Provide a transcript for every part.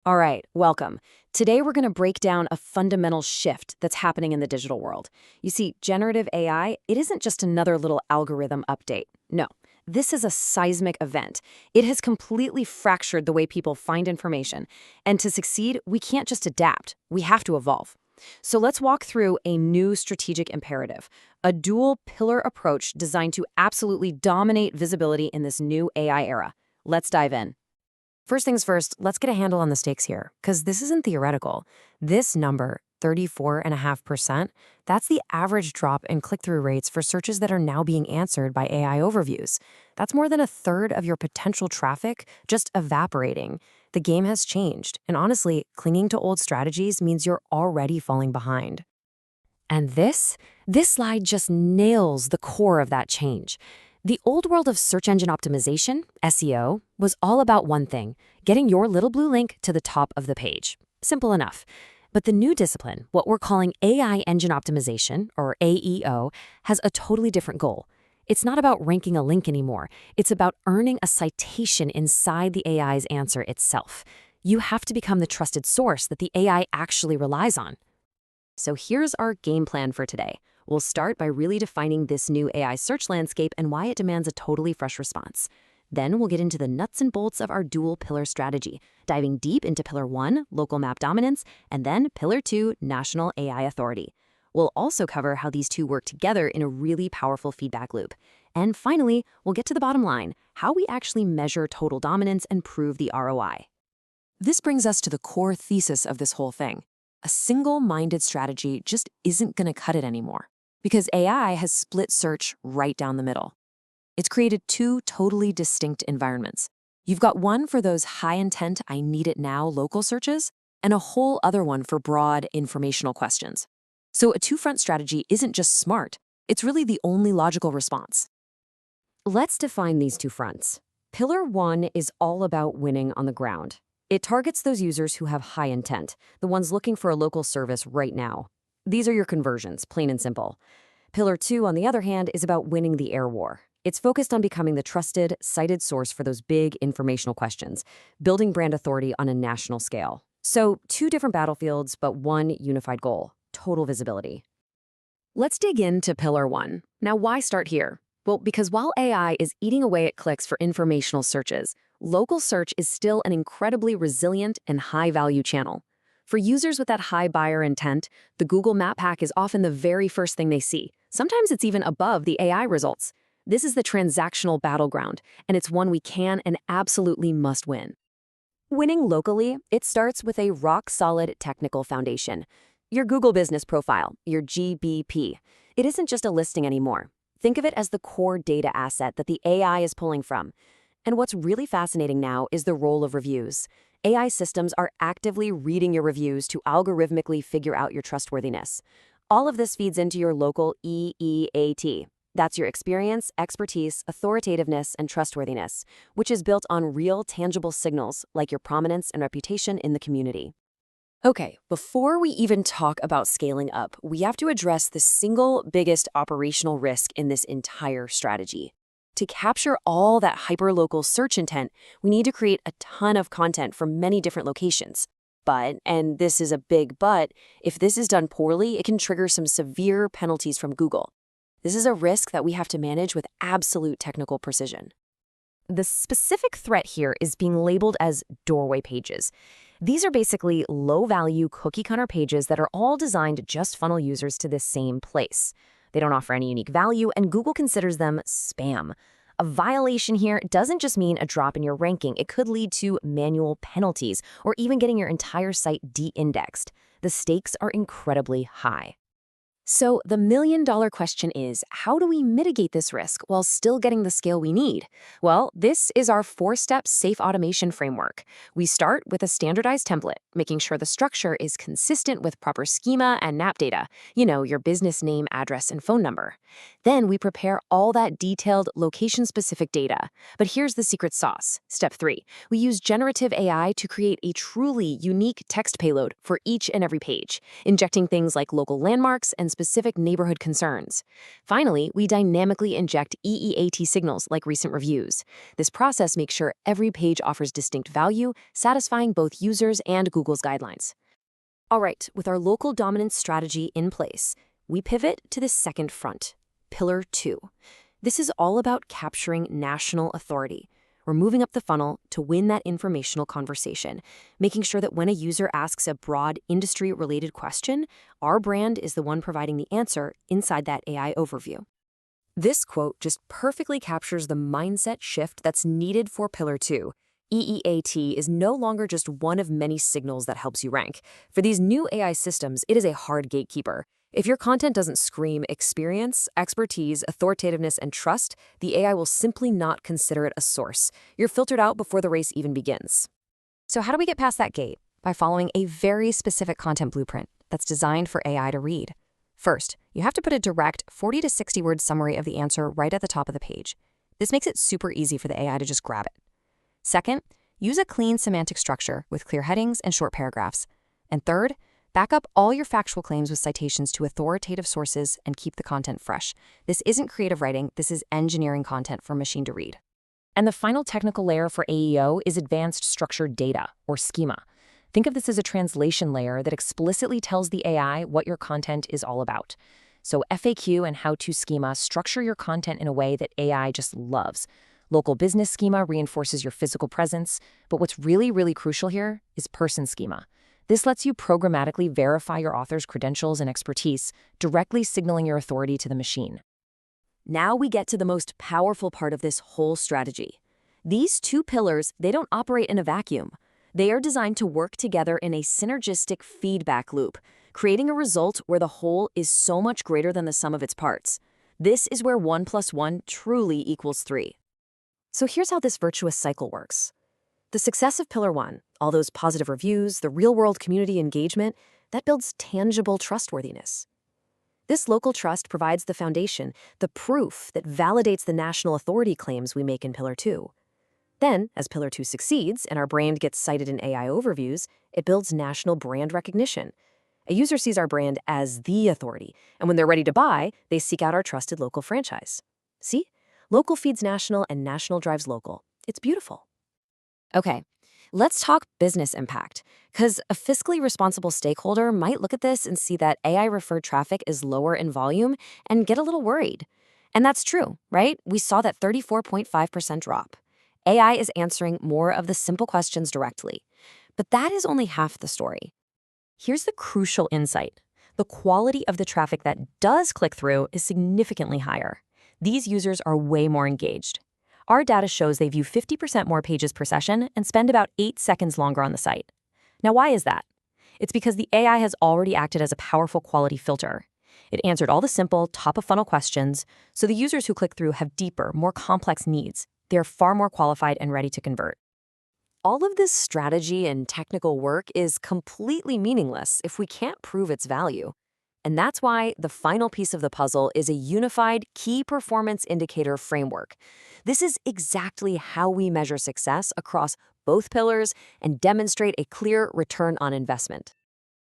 All right, welcome. Today we're going to break down a fundamental shift that's happening in the digital world. You see, generative AI, it isn't just another little algorithm update. No, this is a seismic event. It has completely fractured the way people find information. And to succeed, we can't just adapt, we have to evolve. So let's walk through a new strategic imperative, a dual pillar approach designed to absolutely dominate visibility in this new AI era. Let's dive in. First things first, let's get a handle on the stakes here, because this isn't theoretical. This number, 34.5%, that's the average drop in click-through rates for searches that are now being answered by AI overviews. That's more than a third of your potential traffic just evaporating. The game has changed, and honestly, clinging to old strategies means you're already falling behind. And this slide just nails the core of that change. The old world of search engine optimization, SEO, was all about one thing, getting your little blue link to the top of the page. Simple enough. But the new discipline, what we're calling AI engine optimization, or AEO, has a totally different goal. It's not about ranking a link anymore. It's about earning a citation inside the AI's answer itself. You have to become the trusted source that the AI actually relies on. So here's our game plan for today. We'll start by really defining this new AI search landscape and why it demands a totally fresh response. Then we'll get into the nuts and bolts of our dual pillar strategy, diving deep into Pillar 1, local map dominance, and then Pillar 2, national AI authority. We'll also cover how these two work together in a really powerful feedback loop. And finally, we'll get to the bottom line, how we actually measure total dominance and prove the ROI. This brings us to the core thesis of this whole thing. A single-minded strategy just isn't going to cut it anymore, because AI has split search right down the middle. It's created two totally distinct environments. You've got one for those high-intent, I need it now local searches, and a whole other one for broad, informational questions. So a two-front strategy isn't just smart, it's really the only logical response. Let's define these two fronts. Pillar 1 is all about winning on the ground. It targets those users who have high intent, the ones looking for a local service right now. These are your conversions, plain and simple. Pillar 2, on the other hand, is about winning the air war. It's focused on becoming the trusted, cited source for those big informational questions, building brand authority on a national scale. So, two different battlefields, but one unified goal: total visibility. Let's dig into Pillar 1. Now, why start here? Well, because while AI is eating away at clicks for informational searches, local search is still an incredibly resilient and high-value channel. For users with that high buyer intent, the Google Map hack is often the very first thing they see. Sometimes it's even above the AI results. This is the transactional battleground, and it's one we can and absolutely must win. Winning locally, it starts with a rock-solid technical foundation. Your Google Business Profile, your GBP. It isn't just a listing anymore. Think of it as the core data asset that the AI is pulling from. And what's really fascinating now is the role of reviews. AI systems are actively reading your reviews to algorithmically figure out your trustworthiness. All of this feeds into your local EEAT. That's your experience, expertise, authoritativeness, and trustworthiness, which is built on real, tangible signals like your prominence and reputation in the community. Okay, before we even talk about scaling up, we have to address the single biggest operational risk in this entire strategy. To capture all that hyperlocal search intent, we need to create a ton of content from many different locations. But, and this is a big but, if this is done poorly, it can trigger some severe penalties from Google. This is a risk that we have to manage with absolute technical precision. The specific threat here is being labeled as doorway pages. These are basically low-value cookie-cutter pages that are all designed to just funnel users to the same place. They don't offer any unique value, and Google considers them spam. A violation here doesn't just mean a drop in your ranking. It could lead to manual penalties or even getting your entire site de-indexed. The stakes are incredibly high. So the million-dollar question is, how do we mitigate this risk while still getting the scale we need? Well, this is our 4-step safe automation framework. We start with a standardized template, making sure the structure is consistent with proper schema and NAP data, your business name, address, and phone number. Then we prepare all that detailed location-specific data. But here's the secret sauce. Step 3, we use generative AI to create a truly unique text payload for each and every page, injecting things like local landmarks and specific neighborhood concerns. Finally, we dynamically inject EEAT signals like recent reviews. This process makes sure every page offers distinct value, satisfying both users and Google's guidelines. All right, with our local dominance strategy in place, we pivot to the second front, Pillar 2. This is all about capturing national authority. We're moving up the funnel to win that informational conversation, making sure that when a user asks a broad industry-related question, our brand is the one providing the answer inside that AI overview. This quote just perfectly captures the mindset shift that's needed for Pillar 2. EEAT is no longer just one of many signals that helps you rank. For these new AI systems, it is a hard gatekeeper. If your content doesn't scream experience, expertise, authoritativeness, and trust, the AI will simply not consider it a source. You're filtered out before the race even begins. So how do we get past that gate? By following a very specific content blueprint that's designed for AI to read. First, you have to put a direct 40 to 60 word summary of the answer right at the top of the page. This makes it super easy for the AI to just grab it. Second, use a clean semantic structure with clear headings and short paragraphs. And third, back up all your factual claims with citations to authoritative sources and keep the content fresh. This isn't creative writing, this is engineering content for machine to read. And the final technical layer for AEO is advanced structured data, or schema. Think of this as a translation layer that explicitly tells the AI what your content is all about. So FAQ and how-to schema structure your content in a way that AI just loves. Local business schema reinforces your physical presence, but what's really, really crucial here is person schema. This lets you programmatically verify your author's credentials and expertise, directly signaling your authority to the machine. Now we get to the most powerful part of this whole strategy. These two pillars, they don't operate in a vacuum. They are designed to work together in a synergistic feedback loop, creating a result where the whole is so much greater than the sum of its parts. This is where 1 + 1 truly equals 3. So here's how this virtuous cycle works. The success of Pillar 1, all those positive reviews, the real-world community engagement, that builds tangible trustworthiness. This local trust provides the foundation, the proof that validates the national authority claims we make in Pillar 2. Then, as Pillar 2 succeeds and our brand gets cited in AI overviews, it builds national brand recognition. A user sees our brand as the authority, and when they're ready to buy, they seek out our trusted local franchise. See? Local feeds national and national drives local. It's beautiful. Okay, let's talk business impact, because a fiscally responsible stakeholder might look at this and see that AI-referred traffic is lower in volume and get a little worried. And that's true, right? We saw that 34.5% drop. AI is answering more of the simple questions directly. But that is only half the story. Here's the crucial insight. The quality of the traffic that does click through is significantly higher. These users are way more engaged. Our data shows they view 50% more pages per session and spend about 8 seconds longer on the site. Now, why is that? It's because the AI has already acted as a powerful quality filter. It answered all the simple, top-of-funnel questions, so the users who click through have deeper, more complex needs. They are far more qualified and ready to convert. All of this strategy and technical work is completely meaningless if we can't prove its value. And that's why the final piece of the puzzle is a unified key performance indicator framework. This is exactly how we measure success across both pillars and demonstrate a clear return on investment.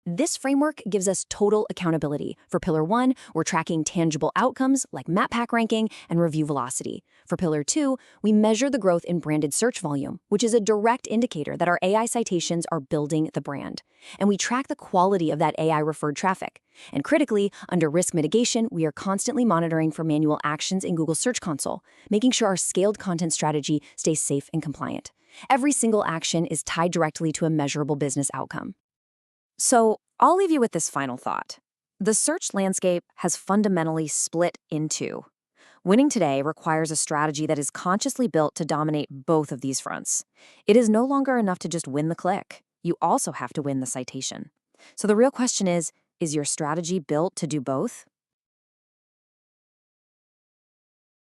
This framework gives us total accountability. For Pillar 1, we're tracking tangible outcomes like map pack ranking and review velocity. For Pillar 2, we measure the growth in branded search volume, which is a direct indicator that our AI citations are building the brand. And we track the quality of that AI-referred traffic. And critically, under risk mitigation, we are constantly monitoring for manual actions in Google Search Console, making sure our scaled content strategy stays safe and compliant. Every single action is tied directly to a measurable business outcome. So I'll leave you with this final thought. The search landscape has fundamentally split in two. Winning today requires a strategy that is consciously built to dominate both of these fronts. It is no longer enough to just win the click. You also have to win the citation. So the real question is your strategy built to do both?